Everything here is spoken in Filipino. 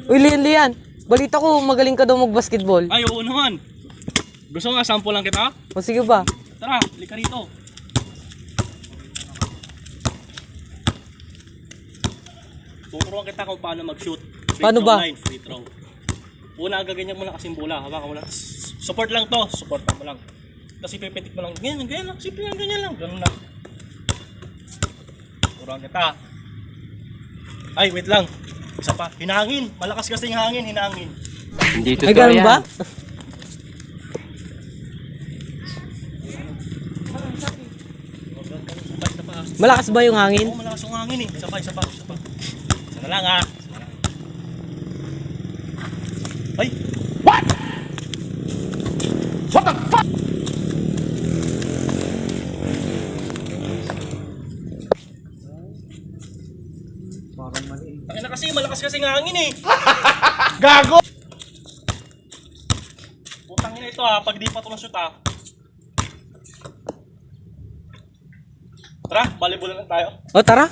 Uy, Lian. Balita ko, magaling ka daw mag-basketball. Ay, oo naman. Gusto nga, sample lang kita? O sige ba? Tara, lika rito. Tuturuan kita kung paano mag-shoot. Paano ba? Line, free throw. Una, gaganyan mo lang kasi bola. Hawakan mo lang. Support lang to. Support mo lang. Kasi pipitik mo lang. Ganyan lang. Simple lang, ganyan lang. Ganun lang. Turuan kita. Ay, wait lang. Isa pa. Hinangin. Malakas kasi yung hangin. Hinangin. Hindi Ay, totoo ganun yan. ba? Isa pa. Malakas ba yung hangin? Oo, malakas yung hangin eh. Isa pa. Isa na lang ah. Ay! What the fuck? Tangina kasi, malakas kasi ng hangin eh. Gago! Putang ina ito ah, pag di pa ito ng shoot ah. Tara, volleyball lang tayo. O, tara.